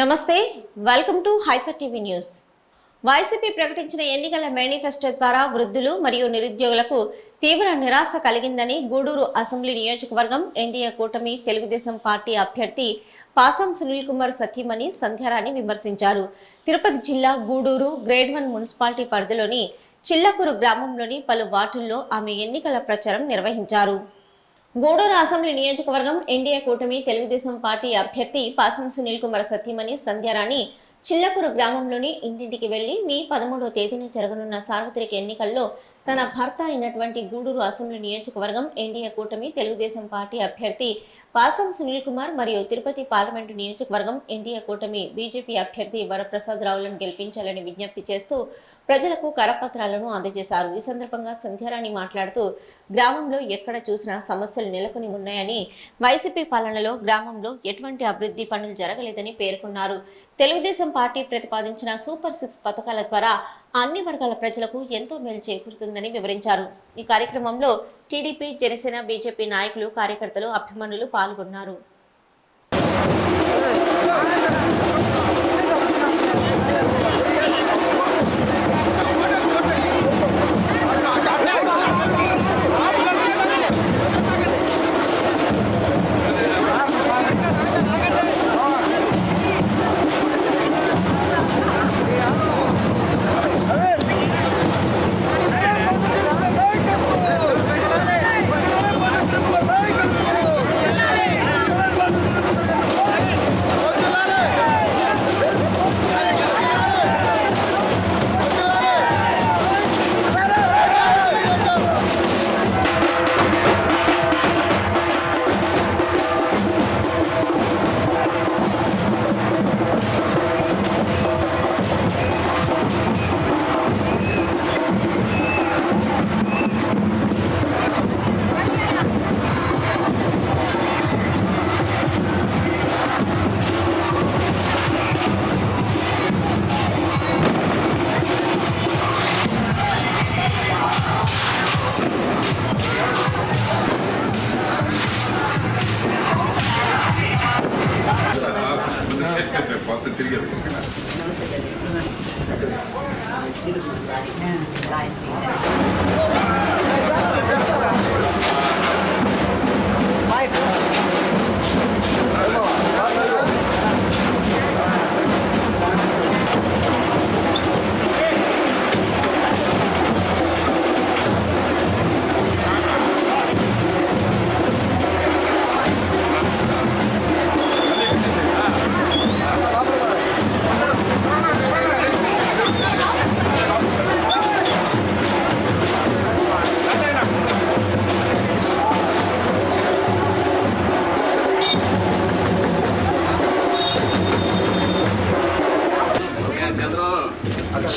నమస్తే welcome to hyper TV news. YCP ప్రకటించిన ఎన్నికల మేనిఫెస్టో ద్వారా వృద్ధులు మరియు నిరుద్యోగులకు తీవ్ర నిరాశ కలిగిందని గూడూరు అసెంబ్లీ నియోజకవర్గం ఎన్డీఏ కూటమి తెలుగుదేశం పార్టీ అభ్యర్థి పాసం సునీల్ కుమార్ సతీమణి సంధ్యారాణి విమర్శించారు. తిరుపతి జిల్లా గూడూరు గ్రేడ్ 1 మున్సిపాలిటీ పరిధిలోని చిల్లకూరు గ్రామంలోని పలు వార్డుల్లో ఆమె ఎన్నికల ప్రచారం నిర్వహించారు. గూడూరు అసెంబ్లీ నియోజకవర్గం ఎన్డీఏ కూటమి తెలుగుదేశం పార్టీ అభ్యర్థి పాసం సునీల్ కుమార్ సతీమణి సంధ్యారాణి చిల్లకూరు గ్రామంలోని ఇంటింటికి వెళ్లి మే 13వ తేదీన జరగనున్న సార్వత్రిక ఎన్నికల్లో తన భర్త అయినటువంటి గూడూరు అసెంబ్లీ నియోజకవర్గం ఎన్డీఏ కూటమి తెలుగుదేశం పార్టీ అభ్యర్థి పాసం సునీల్ కుమార్ మరియు తిరుపతి పార్లమెంటు నియోజకవర్గం ఎన్డీఏ కూటమి బీజేపీ అభ్యర్థి వరప్రసాద్ రావులను గెలిపించాలని విజ్ఞప్తి చేస్తూ ప్రజలకు కరపత్రాలను అందజేశారు. ఈ సందర్భంగా సంధ్యారాణి మాట్లాడుతూ గ్రామంలో ఎక్కడ చూసినా సమస్యలు నెలకొని ఉన్నాయని, వైసీపీ పాలనలో గ్రామంలో ఎటువంటి అభివృద్ధి పనులు జరగలేదని పేర్కొన్నారు. తెలుగుదేశం పార్టీ ప్రతిపాదించిన సూపర్ 6 పథకాల ద్వారా అన్ని వర్గాల ప్రజలకు ఎంతో మేలు చేకూరుతుందని వివరించారు. ఈ కార్యక్రమంలో టీడీపీ, జనసేన, బీజేపీ నాయకులు, కార్యకర్తలు, అభిమానులు పాల్గొన్నారు.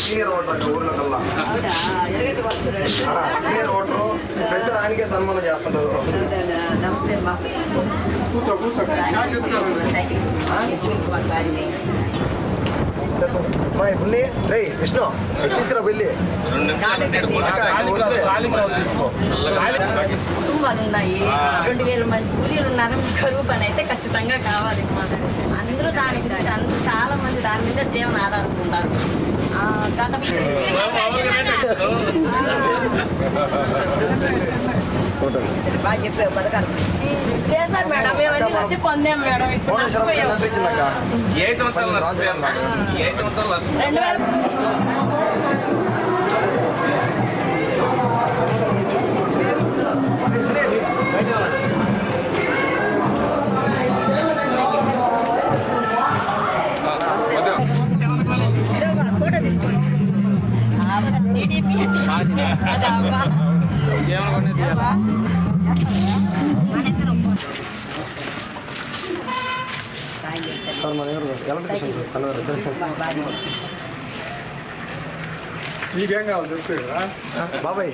సీనియర్ ఓటర్ ఊర్లో కల్లా సీనియర్ ఓటరు ప్రతి ఆయనకే సన్మానం చేస్తుంటారు. బుల్లి రే విష్ణు తీసుకురా బుల్లి. కుటుంబాలు ఉన్నాయి, 2000 మంది కూలీలు ఉన్నారు. కరువు పని అయితే ఖచ్చితంగా కావాలి. అందరూ దాని గురించి అందరూ చాలా మంది దాని మీద జీవన ఆధారపడుతున్నారు. గత బాగా చెప్పావు పథకాలు చేశారు మేడం. మేమన్నీ లబ్ధి పొందాం మేడం. ఇప్పుడు నష్టపోయాము. 2000 ఫోటో తీసుకోండి. టీడీపీ సార్ మన ఎలక్ట్రిషియన్ సార్ కలవరు. నీకేం కావాలి చెప్తే కదా బాబాయ్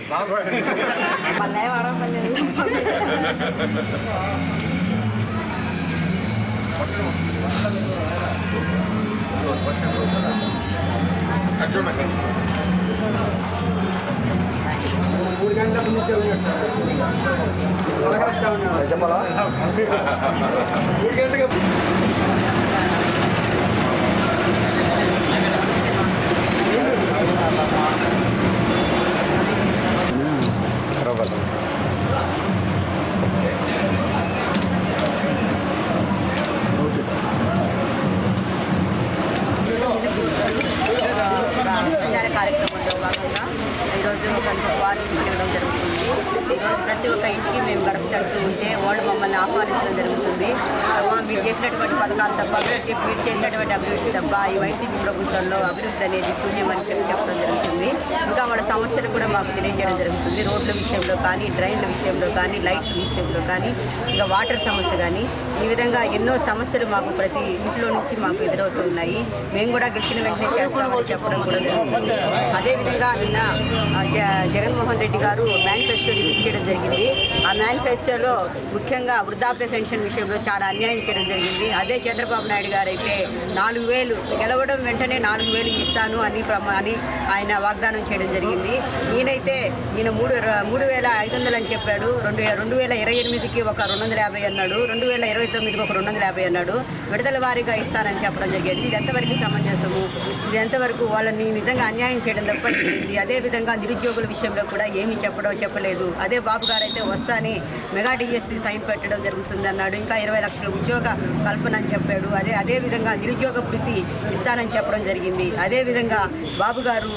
చెప్పాలా ప్రచార కార్యక్రమంలో భాగంగా ఈరోజు కొంత వారు తిరగడం జరుగుతుంది. ఈరోజు ప్రతి ఒక్క ఇంటికి మేము గడప చెడుతూ ఉంటే వాళ్ళు మమ్మల్ని ఆహ్వానించడం జరుగుతుంది. మీరు చేసినటువంటి పథకాలు తప్ప మీరు చేసినటువంటి అభివృద్ధి తప్ప ఈ వైసీపీ ప్రభుత్వంలో అభివృద్ధి అనేది శూన్యమని చెప్పడం జరుగుతుంది. ఇంకా వాళ్ళ సమస్యలు కూడా మాకు తెలియజేయడం జరుగుతుంది. రోడ్ల విషయంలో కానీ, డ్రైన్ల విషయంలో కానీ, లైట్ల విషయంలో కానీ, ఇంకా వాటర్ సమస్య కానీ, ఈ విధంగా ఎన్నో సమస్యలు మాకు ప్రతి ఇంట్లో నుంచి మాకు ఎదురవుతున్నాయి. మేము కూడా గెలిచిన వెంటనే చేస్తామని చెప్పడం కూడా జరుగుతుంది. అదేవిధంగా నిన్న జగన్మోహన్ రెడ్డి గారు మేనిఫెస్టో రిలీజ్ చేయడం జరిగింది. ఆ మేనిఫెస్టోలో ముఖ్యంగా వృద్ధాప్య పెన్షన్ విషయంలో చాలా అన్యాయం చేయడం జరిగింది. అదే చంద్రబాబు నాయుడు గారు అయితే 4,000 గెలవడం వెంటనే 4,000 ఇస్తాను అని ఆయన వాగ్దానం చేయడం జరిగింది. ఈయన 3,500 అని చెప్పాడు. 2028కి ఒక 250 అన్నాడు, 2029కి ఒక 250 అన్నాడు. విడుదల వారీగా ఇస్తానని చెప్పడం జరిగింది. ఇది ఎంతవరకు సమంజసము? ఇది ఎంతవరకు వాళ్ళని నిజంగా అన్యాయం చేయడం తప్ప జరిగింది. అదేవిధంగా నిరుద్యోగుల విషయంలో కూడా ఏమీ చెప్పలేదు. అదే బాబు గారు అయితే వస్తాని మెగా డిఎస్సి సైన్ పెట్టడం జరుగుతుంది అన్నాడు. ఇంకా 20 లక్షల ఉద్యోగ కల్పన అని చెప్పాడు. అదేవిధంగా నిరుద్యోగ వృత్తి ఇస్తానని చెప్పడం జరిగింది. అదేవిధంగా బాబు గారు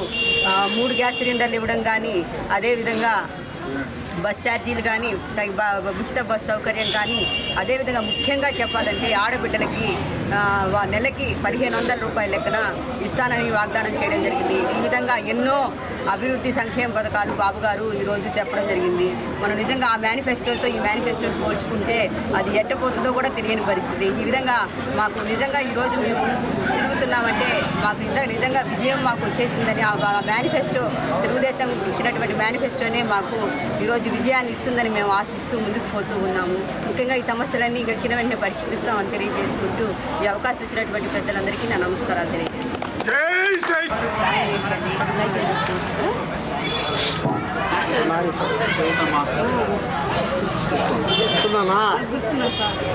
3 గ్యాస్ సిలిండర్లు ఇవ్వడం కానీ, అదేవిధంగా బస్ ఛార్జీలు కానీ, ఉచిత బస్ సౌకర్యం కానీ, అదేవిధంగా ముఖ్యంగా చెప్పాలంటే ఆడబిడ్డలకి నెలకి 1,500 రూపాయల లెక్కన ఇస్తానని వాగ్దానం చేయడం జరిగింది. ఈ విధంగా ఎన్నో అభివృద్ధి సంక్షేమ పథకాలు బాబు గారు ఈరోజు చెప్పడం జరిగింది. మనం నిజంగా ఆ మేనిఫెస్టోతో ఈ మేనిఫెస్టోని పోల్చుకుంటే అది ఎట్టపోతుందో కూడా తెలియని పరిస్థితి. ఈ విధంగా మాకు నిజంగా ఈరోజు మేము తిరుగుతున్నామంటే మాకు నిజంగా విజయం మాకు వచ్చేసిందని ఆ మేనిఫెస్టో తెలుగుదేశం ఇచ్చినటువంటి మేనిఫెస్టోనే మాకు ఈరోజు విజయాన్ని ఇస్తుందని మేము ఆశిస్తూ ముందుకు పోతూ ఉన్నాము. ముఖ్యంగా ఈ సమస్యలన్నీ గడిచిన వెంటనే పరిష్కరిస్తామని తెలియజేసుకుంటూ ఈ అవకాశం ఇచ్చినటువంటి పెద్దలందరికీ నా నమస్కారాలు తెలియజేస్తున్నాను.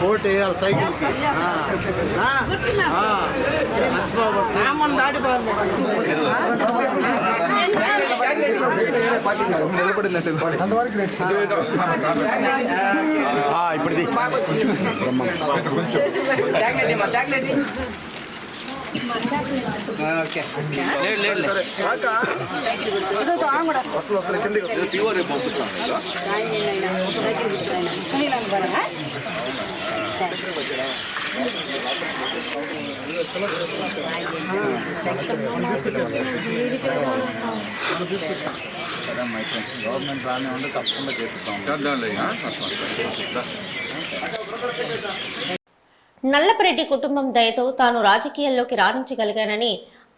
ఓటు వేయాలి సైకిల్కి. ఇప్పటిది వస్తుంది కిందికి గవర్నమెంట్ బాగానే ఉంటే తప్పకుండా చేస్తాం. నల్లపరెడ్డి కుటుంబం దయతో తాను రాజకీయాల్లోకి రాణించగలిగానని,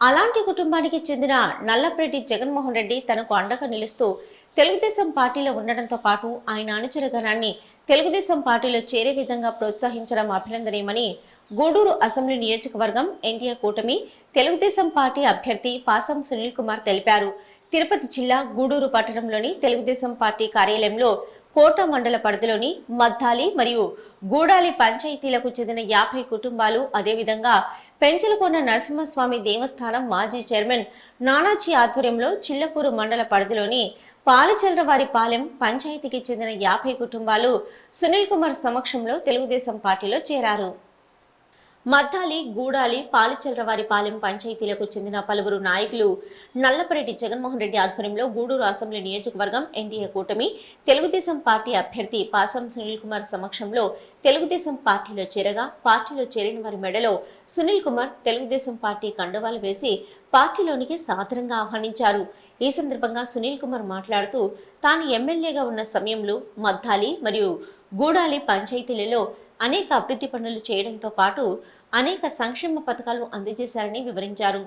అలాంటి కుటుంబానికి చెందిన నల్లపరెడ్డి జగన్మోహన్ రెడ్డి తనకు అండగా నిలుస్తూ తెలుగుదేశం పార్టీలో ఉండడంతో పాటు ఆయన అనుచరగణాన్ని తెలుగుదేశం పార్టీలో చేరే విధంగా ప్రోత్సహించడం అభినందనీయమని గూడూరు అసెంబ్లీ నియోజకవర్గం ఎన్డీఏ కూటమి తెలుగుదేశం పార్టీ అభ్యర్థి పాసం సునీల్ కుమార్ తెలిపారు. తిరుపతి జిల్లా గూడూరు పట్టణంలోని తెలుగుదేశం పార్టీ కార్యాలయంలో కోట మండల పరిధిలోని మద్దాలి మరియు గూడాలి పంచాయతీలకు చెందిన 50 కుటుంబాలు, అదేవిధంగా పెంచలకొండ నరసింహస్వామి దేవస్థానం మాజీ చైర్మన్ నానాజీ ఆధ్వర్యంలో చిల్లకూరు మండల పరిధిలోని పాలిచల్రవారిపాలెం పంచాయతీకి చెందిన 50 కుటుంబాలు సునీల్ కుమార్ సమక్షంలో తెలుగుదేశం పార్టీలో చేరారు. మద్దాలి, గూడాలి, పాలిచల్రవారిపాలెం పంచాయతీలకు చెందిన పలువురు నాయకులు నల్లపరెడ్డి జగన్మోహన్ రెడ్డి ఆధ్వర్యంలో గూడూరు అసెంబ్లీ నియోజకవర్గం ఎన్డీఏ కూటమి తెలుగుదేశం పార్టీ అభ్యర్థి పాసం సునీల్ కుమార్ సమక్షంలో తెలుగుదేశం పార్టీలో చేరగా, పార్టీలో చేరిన వారి మెడలో సునీల్ కుమార్ తెలుగుదేశం పార్టీ కండువాలు వేసి పార్టీలోనికి సాదరంగా ఆహ్వానించారు. ఈ సందర్భంగా సునీల్ కుమార్ మాట్లాడుతూ తాను ఎమ్మెల్యేగా ఉన్న సమయంలో మద్దాలి మరియు గూడాలి పంచాయతీలలో అనేక అభివృద్ధి పనులు చేయడంతో పాటు అనేక సంక్షేమ పథకాలు అందజేశారని వివరించారు.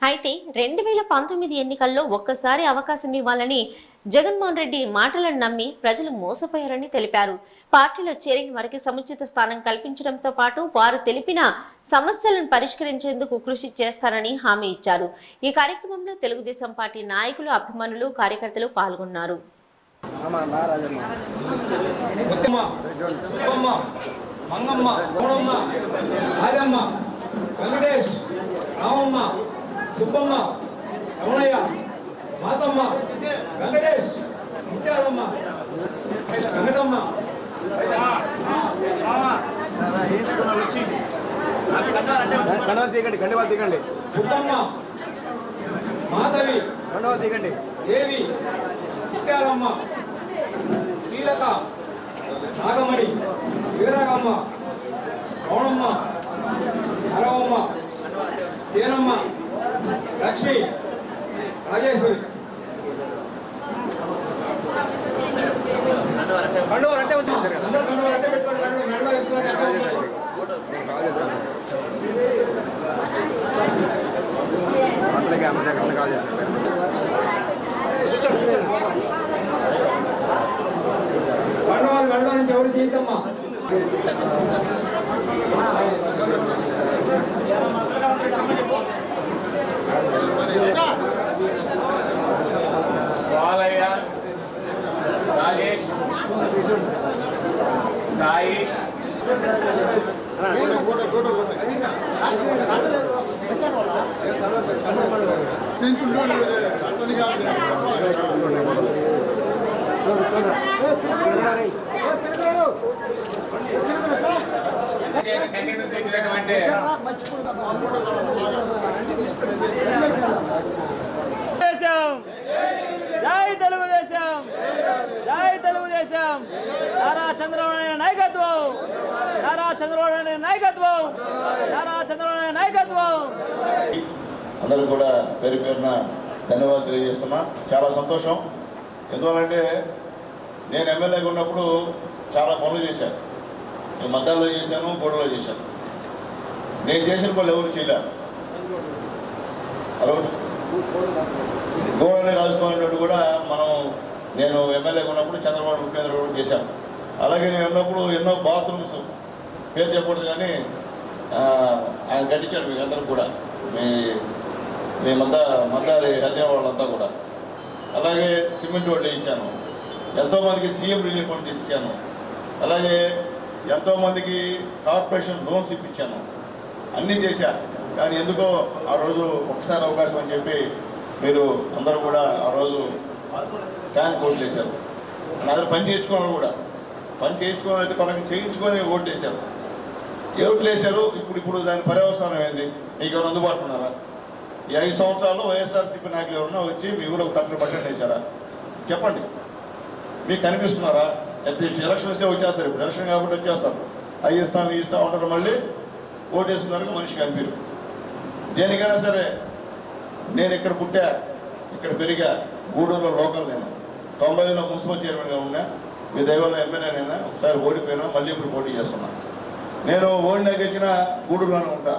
అయితే 2019 ఎన్నికల్లో ఒక్కసారి అవకాశం ఇవ్వాలని జగన్మోహన్ రెడ్డి మాటలను నమ్మి ప్రజలు మోసపోయారని తెలిపారు. పార్టీలో చేరిన వారికి సముచిత స్థానం కల్పించడంతో పాటు వారు తెలిపిన సమస్యలను పరిష్కరించేందుకు కృషి చేస్తారని హామీ ఇచ్చారు. ఈ కార్యక్రమంలో తెలుగుదేశం పార్టీ నాయకులు, అభిమానులు, కార్యకర్తలు పాల్గొన్నారు. మంగమ్మ, కోణమ్మ, ఆదమ్మ, వెంకటేష్, రామమ్మ, సుబ్బమ్మ, రమణయ్య, మాతమ్మ వెంకటేష్ ముత్యాలమ్మ వెంకటమ్మ పుట్టమ్మ మాధవి దేవి ముత్యాలమ్మ శ్రీలత నాగమణి వీరగమ్మ పౌనమ్మ హరవమ్మ సేనమ్మ లక్ష్మి రాజేశ్వరి అందరూ కండువాలు అట్టే పెట్టుకోండి మెడలో వేసుకోండి అట్టే ఉంచండి. కండువాలు మెడలో నుంచి ఎవరు తీయద్దమ్మా. బాలయ్య రాజేష్ సాయి జై తెలుగుదేశం, జై తెలుగుదేశం. నారా చంద్రబాబు నాయుడు నాయకత్వం, నారా చంద్రబాబు నాయుడు నాయకత్వం, నారా చంద్రబాబు నాయుడు నాయకత్వం. అందరూ కూడా పేరు పేరున ధన్యవాదాలు తెలియజేస్తున్నా. చాలా సంతోషం. ఎందువల్లంటే నేను ఎమ్మెల్యేగా ఉన్నప్పుడు చాలా పనులు చేశాను. నేను మద్దాల్లో చేశాను, గూడలో చేశాను. నేను చేసిన పనులు ఎవరు చేయలేరు. గోడని రాజుకోవాలంటే కూడా నేను ఎమ్మెల్యేగా ఉన్నప్పుడు చంద్రబాబు ముఖ్యమంత్రి కూడా చేశాను. అలాగే నేను ఉన్నప్పుడు ఎన్నో బాత్రూమ్స్ పేరు చెప్పకూడదు కానీ ఆయన కట్టించాడు మీకు అందరూ కూడా, మీ మద్దాలి హజా వాళ్ళంతా కూడా. అలాగే సిమెంట్ రోడ్లు ఇచ్చాను. ఎంతోమందికి సీఎం రిలీఫ్ ఫండ్ ఇచ్చాను. అలాగే ఎంతోమందికి కార్పొరేషన్ లోన్స్ ఇప్పించాను. అన్నీ చేశా. కానీ ఎందుకో ఆ రోజు ఒకసారి అవకాశం అని చెప్పి మీరు అందరూ కూడా ఆ రోజు ఫ్యాన్ ఓట్లు వేశారు. నా దగ్గర పని చేయించుకోవాలి కూడా, పని చేయించుకోవాలి అయితే కొనకి చేయించుకొని ఓట్లు వేశారు. ఏ ఓట్లు వేశారు? ఇప్పుడు దాని పర్యవసానం ఏంది? మీకు ఎవరు అందుబాటులో ఉన్నారా? ఈ 5 సంవత్సరాల్లో వైఎస్ఆర్సీపీ నాయకులు ఎవరన్నా వచ్చి మీ ఊళ్ళో తట్లు బట్టలు వేశారా? చెప్పండి. మీకు కనిపిస్తున్నారా? అట్లీస్ట్ ఎలక్షన్సే వచ్చేస్తారు. ఇప్పుడు ఎలక్షన్ కాబట్టి వచ్చేస్తారు. అవి ఇస్తాం ఇవి ఇస్తాం ఉంటారు. మళ్ళీ ఓటు వేసుకున్నారు మనిషి కనిపిరు. దేనికైనా సరే నేను ఇక్కడ పుట్టా, ఇక్కడ పెరిగా, గూడూరులో లోకల్. నేను 90లో మున్సిపల్ చైర్మన్గా ఉన్నా. మీ దైవంలో ఎమ్మెల్యేనైనా ఒకసారి ఓడిపోయినా మళ్ళీ ఇప్పుడు పోటీ చేస్తున్నా. నేను ఓడినా గెలిచిన గూడూరులోనే ఉంటా.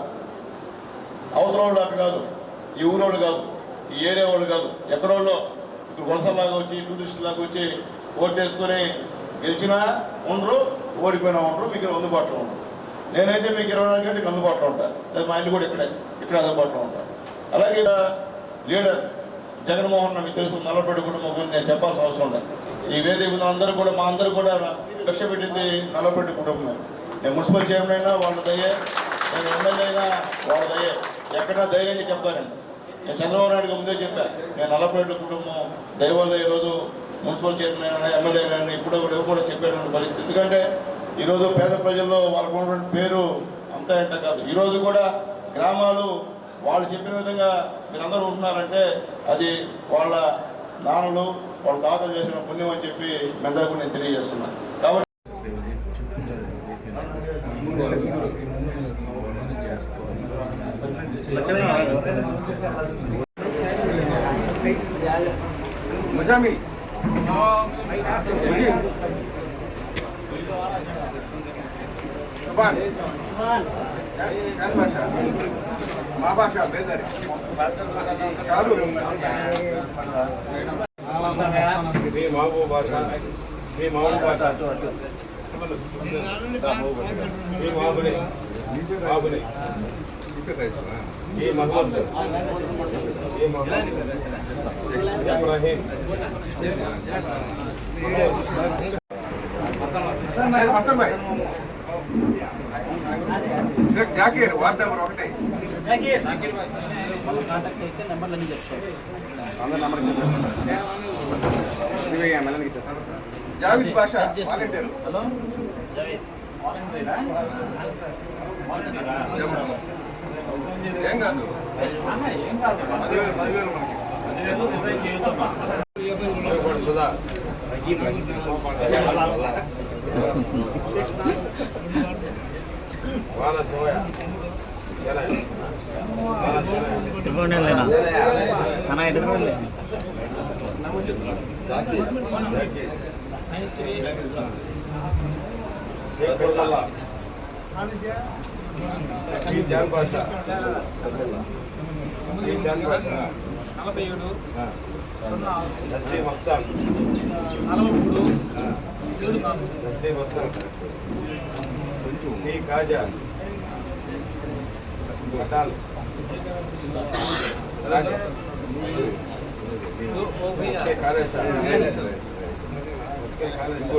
అవతల వాళ్ళు అటు కాదు, ఈ ఊరోళ్ళు కాదు, ఈ ఏరియా వాళ్ళు కాదు, ఎక్కడోళ్ళో ఇప్పుడు వలసలాగా వచ్చి టూరిస్టులాగా వచ్చి ఓటు వేసుకొని గెలిచినా ఉండరు, ఓడిపోయినా ఉండరు, మీకు అందుబాటులో ఉండరు. నేనైతే మీకు 24 గంటలకు అందుబాటులో ఉంటా. లేదా మా ఇల్లు కూడా ఇక్కడ అందుబాటులో ఉంటా. అలాగే లీడర్ జగన్మోహన్ మీకు తెలుసు, నల్లపేట కుటుంబం గురించి నేను చెప్పాల్సిన అవసరం ఉండదు. ఈ వేదిక అందరూ కూడా మా అందరూ కూడా లక్ష్య పెట్టింది నల్లపేట కుటుంబం. నేను మున్సిపల్ చైర్మన్ అయినా వాళ్ళ దయ్యే, నేను ఎమ్మెల్యే అయినా వాళ్ళ దయ్యే. ఎక్కడా ధైర్యంగా చెప్తానండి. నేను చంద్రబాబు నాయుడుకి ముందే చెప్పాను, నేను నల్లపేట కుటుంబం దైవాల్లో ఈరోజు మున్సిపల్ చైర్మన్ అయినా ఎమ్మెల్యే అయినా ఇప్పుడు కూడా చెప్పేటువంటి పరిస్థితి. ఎందుకంటే ఈరోజు పేద ప్రజల్లో వాళ్ళకు ఉన్నటువంటి పేరు అంతా ఇంత కాదు. ఈరోజు కూడా గ్రామాలు వాళ్ళు చెప్పిన విధంగా మీరందరూ ఉంటున్నారంటే అది వాళ్ళ నాన్నలు వాళ్ళ తాతలు చేసిన పుణ్యం అని చెప్పి మీ అందరికీ నేను తెలియజేస్తున్నాను. కాబట్టి ముజామి మా భాష బేదరి చాలు మీ మాబూ భాష, మీ మాబూ భాష, మీ మాబుని మాబుని ఈ మహమ్మద్ ఈ మహమ్మద్ ఇబ్రాహిం హసన్ భాయ్ జాకీర్ వార్డ్ నెంబర్ 1 కాంటాక్ట్ అయితే నెంబర్లు అన్నీ చెప్తాను. అందరు నెంబర్ ఇచ్చేస్తారు. జావిద్ బాషా వాలంటీర్. హలో ఏం కాదు 10,000 మనకి. సుధా వాళ్ళ soya John Basha 47 ST Mastan 43 ST Mastan టీ కాజా మటాల్ రాజా ఎస్కే కాళేశా ఎస్కే కాళేశా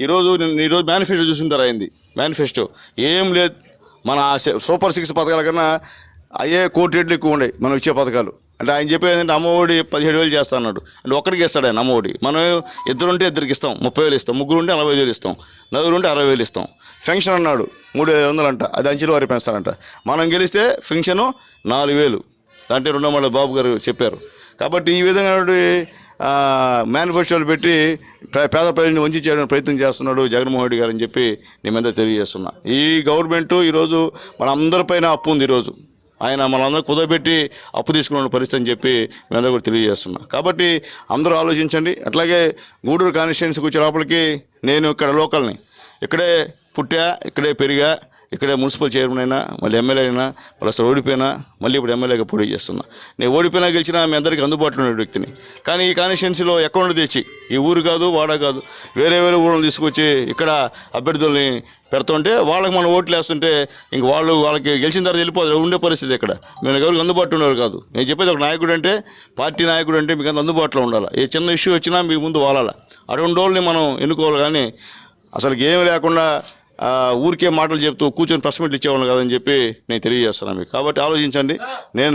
ఈరోజు మేనిఫెస్టో చూసిన తర్వాత అయింది. మేనిఫెస్టో ఏం లేదు. మన సూపర్ 6 పథకాల కన్నా అయ్యే కోటి రేట్లు ఎక్కువ ఉన్నాయి మనం ఇచ్చే పథకాలు. అంటే ఆయన చెప్పేది ఏంటంటే అమ్మఒడి 17,000 చేస్తా అన్నాడు. అంటే ఒక్కడికి ఇస్తాడు ఆయన అమ్మఒడి. మనం ఇద్దరుంటే ఇద్దరికి ఇస్తాం 30,000 ఇస్తాం, ముగ్గురు ఉంటే 40,000 ఇస్తాం, నలుగురు ఉంటే 60,000 ఇస్తాం. ఫెన్షన్ అన్నాడు 3,500 అంట, అది అంచెల వారి పెంచుతారంట. మనం గెలిస్తే ఫెన్షను 4,000 అంటే 2 మండల బాబు గారు చెప్పారు. కాబట్టి ఈ విధంగా మేనిఫెస్టోలు పెట్టి పేద ప్రజలను వంచి చేయడానికి ప్రయత్నం చేస్తున్నాడు జగన్మోహన్ రెడ్డి గారు అని చెప్పి నేను మీద తెలియజేస్తున్నా. ఈ గవర్నమెంట్ ఈరోజు మన అందరిపైన అప్పు ఉంది. ఈరోజు ఆయన మనందరూ కుదరబెట్టి అప్పు తీసుకున్న పరిస్థితి అని చెప్పి మేమందరూ కూడా తెలియజేస్తున్నా. కాబట్టి అందరూ ఆలోచించండి. అట్లాగే గూడూరు కాన్స్టిట్యున్సీకి వచ్చే లోపలికి నేను ఇక్కడ లోకల్ని, ఇక్కడే పుట్టా, ఇక్కడే పెరిగా, ఇక్కడే మున్సిపల్ చైర్మన్ అయినా, మళ్ళీ ఎమ్మెల్యే అయినా, మళ్ళీ అసలు ఓడిపోయినా, మళ్ళీ ఇప్పుడు ఎమ్మెల్యేగా పోటీ చేస్తున్నా. నేను ఓడిపోయినా గెలిచినా మీ అందరికీ అందుబాటులో ఉన్న వ్యక్తిని. కానీ ఈ కాన్స్టిట్యున్సీలో అకౌంట్ తెచ్చి ఈ ఊరు కాదు, వాడ కాదు, వేరే ఊళ్ళని తీసుకొచ్చి ఇక్కడ అభ్యర్థుల్ని పెడుతుంటే వాళ్ళకి మనం ఓట్లు వేస్తుంటే ఇంక వాళ్ళకి గెలిచిన తర్వాత వెళ్ళిపోతారు. ఉండే పరిస్థితి ఇక్కడ మేము ఎవరికి అందుబాటులో ఉండేవారు కాదు. నేను చెప్పేది ఒక నాయకుడు అంటే, పార్టీ నాయకుడు అంటే మీకు అంత అందుబాటులో ఉండాలి. ఏ చిన్న ఇష్యూ వచ్చినా మీకు ముందు వాడాలి. అటువంటి వాళ్ళని మనం ఎన్నుకోవాలి. కానీ అసలు ఏమి లేకుండా ఊరికే మాటలు చెప్తూ కూర్చొని ప్రెస్ మీట్లు ఇచ్చేవాళ్ళు కాదని చెప్పి నేను తెలియజేస్తున్నాను మీకు. కాబట్టి ఆలోచించండి. నేను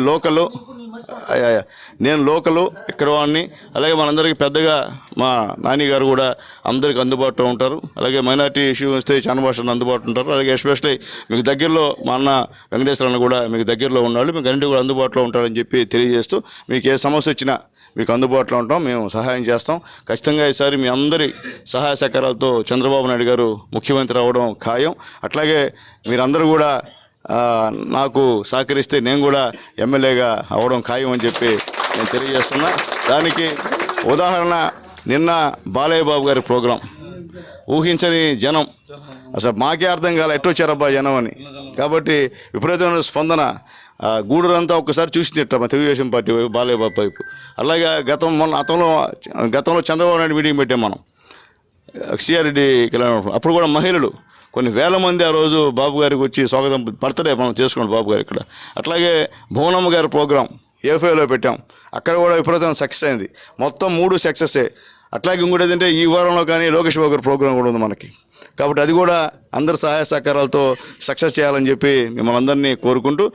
లోకలు ఇక్కడ వాడిని. అలాగే మనందరికీ పెద్దగా మా నాని గారు కూడా అందరికీ అందుబాటులో ఉంటారు. అలాగే మైనార్టీ ఇష్యూ వస్తే చాలా భాషలు అందుబాటులో ఉంటారు. అలాగే ఎస్పెషల్లీ మీకు దగ్గరలో మా అన్న వెంకటేశ్వర కూడా మీకు దగ్గరలో ఉన్నాడు. మీకు అన్నింటి కూడా అందుబాటులో ఉంటారని చెప్పి తెలియజేస్తూ మీకు ఏ సమస్య వచ్చినా మీకు అందుబాటులో ఉంటాం, మేము సహాయం చేస్తాం. ఖచ్చితంగా ఈసారి మీ అందరి సహాయ సహకారాలతో చంద్రబాబు నాయుడు గారు ముఖ్యమంత్రి అవ్వడం ఖాయం. అట్లాగే మీరందరూ కూడా నాకు సహకరిస్తే నేను కూడా ఎమ్మెల్యేగా అవ్వడం ఖాయం అని చెప్పి నేను తెలియజేస్తున్నా. దానికి ఉదాహరణ నిన్న బాలయ్య బాబు గారి ప్రోగ్రాం. ఊహించని జనం, అసలు మాకే అర్థం కాలే ఎట్టొచ్చారబ్బా జనం అని. కాబట్టి విపరీతమైన స్పందన. గూడూరు అంతా ఒక్కసారి చూసింది మా తెలుగుదేశం పార్టీ వైపు, బాలయ్య బాబు వైపు. అలాగే గతంలో చంద్రబాబు నాయుడు మీటింగ్ పెట్టాం మనం సిఆర్రెడ్డి. అప్పుడు కూడా మహిళలు కొన్ని వేల మంది ఆ రోజు బాబు గారికి వచ్చి స్వాగతం, బర్త్డే మనం చేసుకోండి బాబు గారు ఇక్కడ. అట్లాగే భువనమ్మ గారి ప్రోగ్రాం ఏఫ్ఐలో పెట్టాం. అక్కడ కూడా విపరీతం సక్సెస్ అయింది. మొత్తం 3 సక్సెస్సే. అట్లాగే ఇంకోటి ఏంటంటే ఈ వారంలో కానీ లోకేష్ బాబు గారి ప్రోగ్రాం కూడా ఉంది మనకి. కాబట్టి అది కూడా అందరి సహాయ సహకారాలతో సక్సెస్ చేయాలని చెప్పి మిమ్మల్ని అందరినీ కోరుకుంటూ,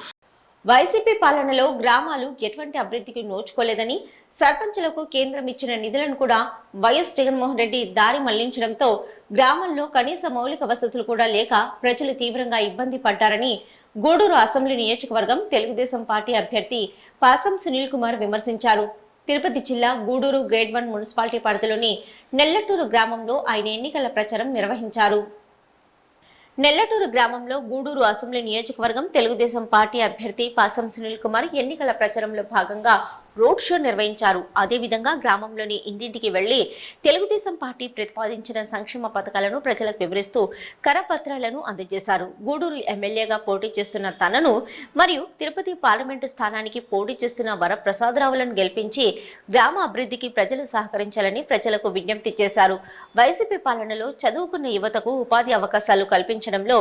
వైసీపీ పాలనలో గ్రామాలు ఎటువంటి అభివృద్ధికి నోచుకోలేదని, సర్పంచులకు కేంద్రం ఇచ్చిన నిధులను కూడా వైఎస్ జగన్మోహన్ రెడ్డి దారి మళ్లించడంతో గ్రామాల్లో కనీస మౌలిక వసతులు కూడా లేక ప్రజలు తీవ్రంగా ఇబ్బంది పడ్డారని గూడూరు అసెంబ్లీ నియోజకవర్గం తెలుగుదేశం పార్టీ అభ్యర్థి పాసం సునీల్ కుమార్ విమర్శించారు. తిరుపతి జిల్లా గూడూరు గ్రేడ్ 1 మున్సిపాలిటీ పరిధిలోని నెల్లటూరు గ్రామంలో ఆయన ఎన్నికల ప్రచారం నిర్వహించారు. నెల్లటూరు గ్రామంలో గూడూరు అసెంబ్లీ నియోజకవర్గం తెలుగుదేశం పార్టీ అభ్యర్థి పాసం సునీల్ కుమార్ ఎన్నికల ప్రచారంలో భాగంగా రోడ్ షో నిర్వహించారు. అదేవిధంగా గ్రామంలోని ఇంటింటికి వెళ్లి తెలుగుదేశం పార్టీ ప్రతిపాదించిన సంక్షేమ పథకాలను ప్రజలకు వివరిస్తూ కరపత్రాలను అందజేశారు. గూడూరు ఎమ్మెల్యేగా పోటీ చేస్తున్న తనను మరియు తిరుపతి పార్లమెంటు స్థానానికి పోటీ చేస్తున్న వరప్రసాదరావులను గెలిపించి గ్రామ అభివృద్ధికి ప్రజలు సహకరించాలని ప్రజలకు విజ్ఞప్తి చేశారు. వైసీపీ పాలనలో చదువుకున్న యువతకు ఉపాధి అవకాశాలు కల్పించడంలో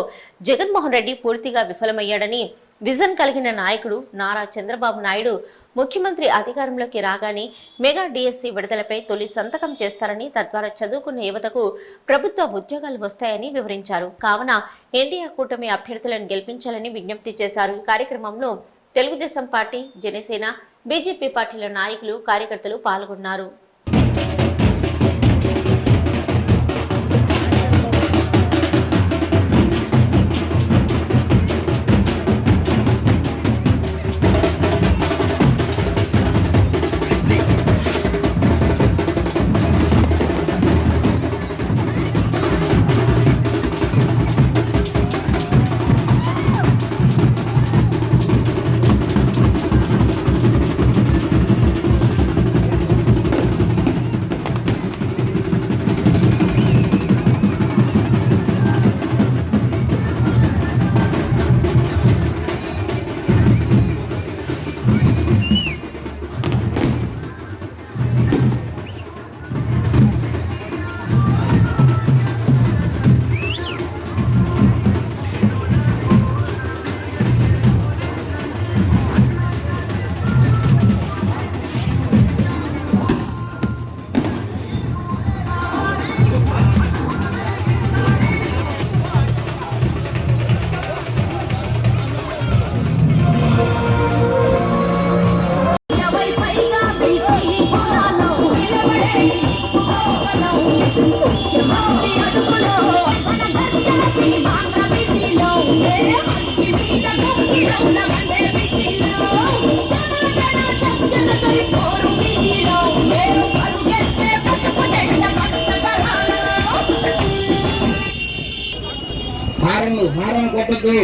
జగన్మోహన్ రెడ్డి పూర్తిగా విఫలమయ్యాడని, విజన్ కలిగిన నాయకుడు నారా చంద్రబాబు నాయుడు ముఖ్యమంత్రి అధికారంలోకి రాగానే మెగా డిఎస్సి విడుదలపై తొలి సంతకం చేస్తారని, తద్వారా చదువుకున్న యువతకు ప్రభుత్వ ఉద్యోగాలు వస్తాయని వివరించారు. కావున ఎన్డీఏ కూటమి అభ్యర్థులను గెలిపించాలని విజ్ఞప్తి చేశారు. ఈ కార్యక్రమంలో తెలుగుదేశం పార్టీ, జనసేన, బీజేపీ పార్టీల నాయకులు, కార్యకర్తలు పాల్గొన్నారు. హారం కొట్టద్దు.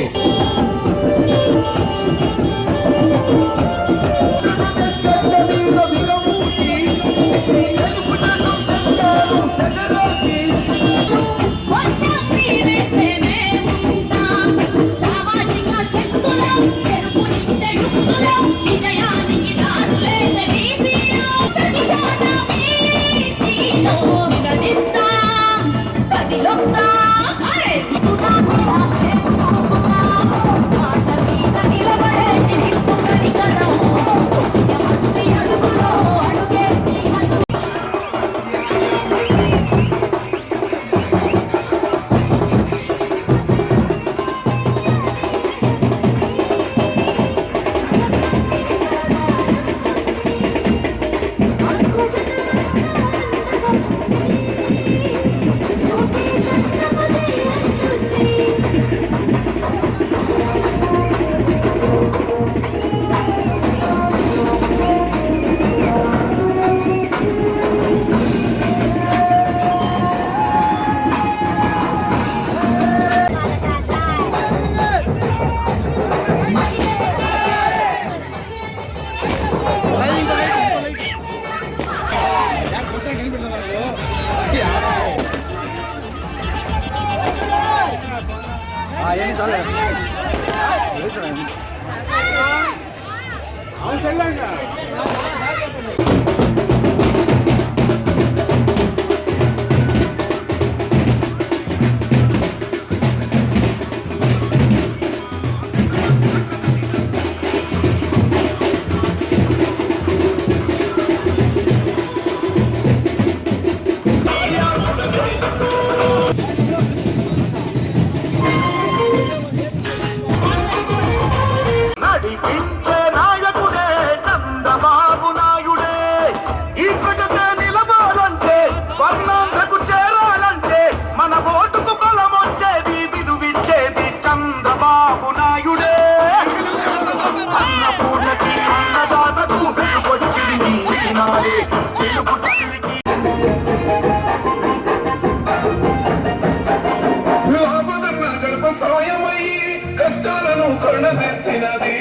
కష్టాలను కరుణ నెత్తినది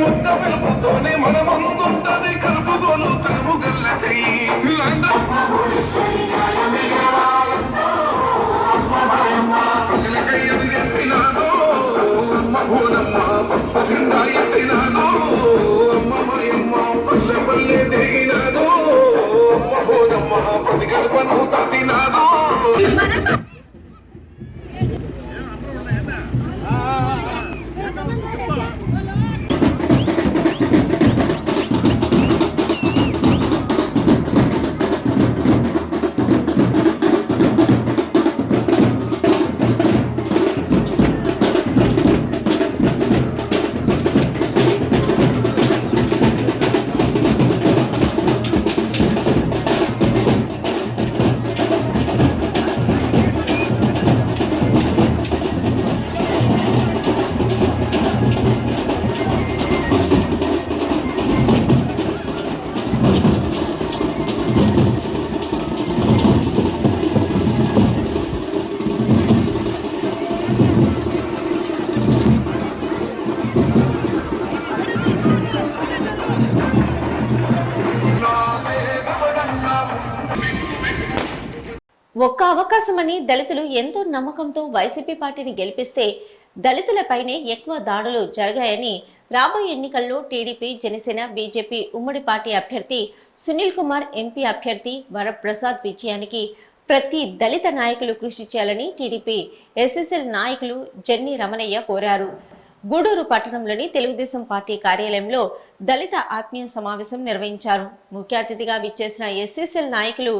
ఒక్క పిలుపుతోనే మన ముందుంటది కలుపుగోలు తనుము గల్ల చెయ్యి ఎత్తినాను అమ్మ భూనమ్మ పసుపుగా ఎత్తినాను అమ్మ మాయమ్మ పల్లె పల్లె దిగినాను అమ్మ భూనమ్మ ప్రతి గడపను తాకినాను. ఒక్క అవకాశమని దళితులు ఎంతో నమ్మకంతో వైసీపీ పార్టీని గెలిపిస్తే దళితులపైనే ఎక్కువ దాడులు జరిగాయని రాబోయే ఎన్నికల్లో టీడీపీ, జనసేన, బీజేపీ ఉమ్మడి పార్టీ అభ్యర్థి సునీల్ కుమార్, ఎంపీ అభ్యర్థి వరప్రసాద్ విజయానికి ప్రతి దళిత నాయకులు కృషి చేయాలని టీడీపీ ఎస్ఎస్ఎల్ నాయకులు జెన్ని రమణయ్య కోరారు. గూడూరు పట్టణంలోని తెలుగుదేశం పార్టీ కార్యాలయంలో దళిత ఆత్మీయ సమావేశం నిర్వహించారు. ముఖ్య అతిథిగా విచ్చేసిన ఎస్ఎస్ఎల్ నాయకులు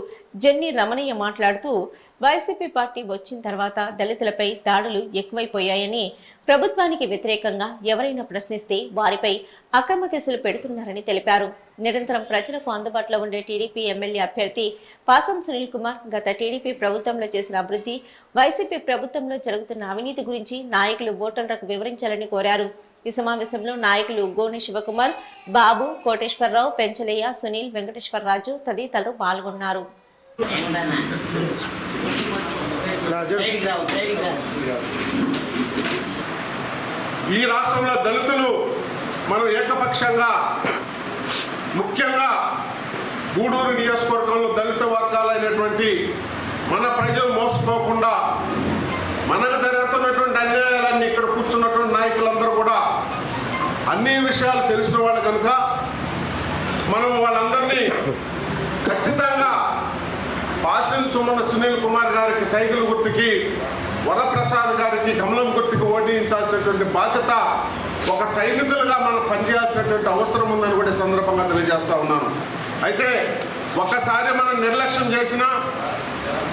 జెన్ని రమణయ్య మాట్లాడుతూ వైసీపీ పార్టీ వచ్చిన తర్వాత దళితులపై దాడులు ఎక్కువైపోయాయని, ప్రభుత్వానికి వ్యతిరేకంగా ఎవరైనా ప్రశ్నిస్తే వారిపై అక్రమ కేసులు పెడుతున్నారని తెలిపారు. నిరంతరం ప్రజలకు అందుబాటులో ఉండే టీడీపీ ఎమ్మెల్యే అభ్యర్థి పాసం సునీల్ కుమార్ గత టీడీపీ ప్రభుత్వంలో చేసిన అభివృద్ధి, వైసీపీ ప్రభుత్వంలో జరుగుతున్న అవినీతి గురించి నాయకులు ఓటర్లకు వివరించాలని కోరారు. ఈ సమావేశంలో నాయకులు గోని శివకుమార్, బాబు, కోటేశ్వరరావు, పెంచలయ్య, సునీల్, వెంకటేశ్వరరాజు తదితరులు పాల్గొన్నారు. ఈ రాష్ట్రంలో దళితులు మనం ఏకపక్షంగా, ముఖ్యంగా గూడూరు నియోజకవర్గంలో దళిత వర్గాలైనటువంటి మన ప్రజలు మోసపోకుండా మనకు జరుగుతున్నటువంటి అన్యాయాలన్నీ ఇక్కడ కూర్చున్నటువంటి నాయకులందరూ కూడా అన్ని విషయాలు తెలిసిన వాళ్ళు కనుక మనం వాళ్ళందరినీ ఖచ్చితంగా పాసిం సుమన సునీల్ కుమార్ గారికి సైకిల్ గుర్తుకి, వరప్రసాద్ గారికి కమలం గుర్తుకి ఓటించాల్సినటువంటి బాధ్యత ఒక సైనికులుగా మనం పనిచేయాల్సినటువంటి అవసరం ఉందని కూడా సందర్భంగా తెలియజేస్తా ఉన్నాను. అయితే ఒకసారి మనం నిర్లక్ష్యం చేసినా,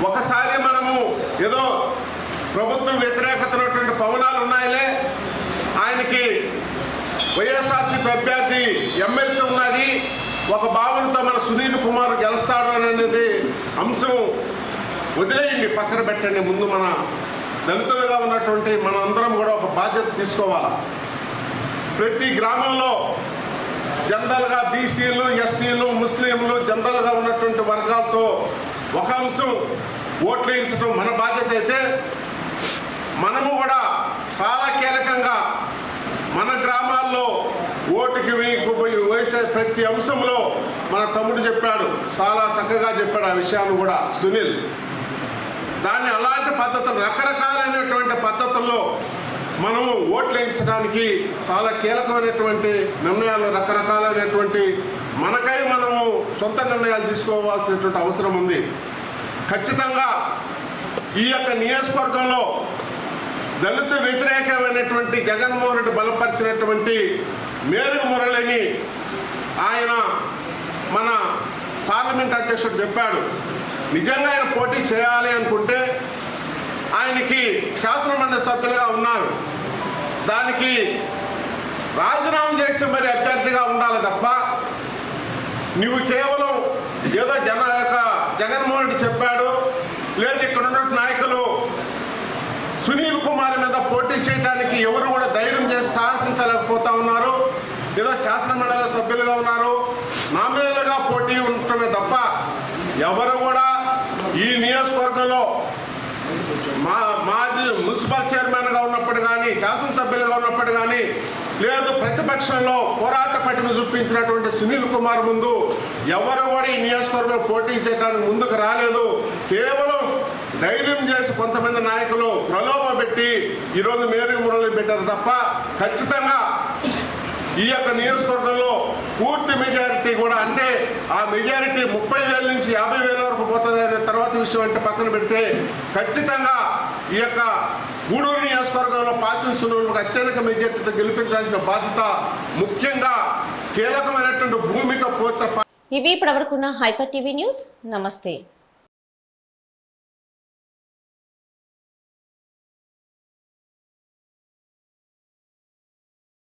ఒకసారి మనము ఏదో ప్రభుత్వం వ్యతిరేకతనటువంటి పవనాలు ఉన్నాయిలే, ఆయనకి వైఎస్ఆర్సీపీ అభ్యర్థి ఎమ్మెల్సీ ఉన్నది, ఒక భావనతో మన సునీల్ కుమార్ గెలుస్తాడు అనేది అంశం వదిలేయండి, పక్కన పెట్టండి. ముందు మన దళితులుగా ఉన్నటువంటి మన అందరం కూడా ఒక బాధ్యత తీసుకోవాలి. ప్రతి గ్రామంలో జనరల్గా బీసీలు, ఎస్టీలు, ముస్లింలు, జనరల్గా ఉన్నటువంటి వర్గాలతో ఒక అంశం ఓట్లు వేయించడం మన బాధ్యత అయితే, మనము కూడా చాలా కీలకంగా మన గ్రామాల్లో ఓటుకి వేసే ప్రతి అంశంలో మన తమ్ముడు చెప్పాడు, చాలా చక్కగా చెప్పాడు ఆ విషయాన్ని కూడా సునీల్. దాన్ని అలాంటి పద్ధతులు, రకరకాలైనటువంటి పద్ధతుల్లో మనము ఓట్లు వేయించడానికి చాలా కీలకమైనటువంటి నిర్ణయాలు, రకరకాలైనటువంటి మనకై మనము సొంత నిర్ణయాలు తీసుకోవాల్సినటువంటి అవసరం ఉంది. ఖచ్చితంగా ఈ యొక్క నియోజకవర్గంలో దళిత వ్యతిరేకమైనటువంటి జగన్మోహన్ రెడ్డి బలపరిచినటువంటి మేరు మురళిని ఆయన మన పార్లమెంట్ అధ్యక్షుడు చెప్పాడు. నిజంగా ఆయన పోటీ చేయాలి అనుకుంటే ఆయనకి శాసనమండలి సభ్యులుగా ఉన్నారు, దానికి రాజీనామా చేసి మరి అభ్యర్థిగా ఉండాలి తప్ప నువ్వు కేవలం ఏదో జగన్మోహన్ రెడ్డి చెప్పాడు, లేదు ఇక్కడ ఉన్న నాయకులు సునీల్ కుమార్ మీద పోటీ చేయడానికి ఎవరు కూడా ధైర్యం చేసి సాహసించలేకపోతా ఉన్నారు. ఏదో శాసనమండలి సభ్యులుగా ఉన్నారు, నామినల్గా పోటీ ఉండటమే తప్ప ఎవరు కూడా ఈ నియోజకవర్గంలో మాజీ మున్సిపల్ చైర్మన్గా ఉన్నప్పుడు కానీ, శాసనసభ్యులుగా ఉన్నప్పుడు కానీ లేదు ప్రతిపక్షంలో పోరాట పటిమ చూపించినటువంటి సునీల్ కుమార్ ముందు ఎవరు కూడా ఈ నియోజకవర్గంలో పోటీ చేయడానికి ముందుకు రాలేదు. కేవలం ధైర్యం చేసి కొంతమంది నాయకులు ప్రలోభ పెట్టి ఈరోజు మేరీ మురళి పెట్టారు తప్ప ఖచ్చితంగా ఈ యొక్క నియోజకవర్గంలో పూర్తి మెజారిటీ కూడా, అంటే ఆ మెజారిటీ 30,000 నుంచి 50,000 వరకు పోతుంది అనే తర్వాత విషయం అంటే పక్కన పెడితే ఖచ్చితంగా ఈ యొక్క గూడూరు నియోజకవర్గంలో పాసించులకు అత్యధిక మెజారిటీతో గెలిపించాల్సిన బాధ్యత ముఖ్యంగా కీలకమైనటువంటి భూమిక పోత. ఇవి ఇప్పటివరకున్న హైపర్ టీవీ న్యూస్. నమస్తే.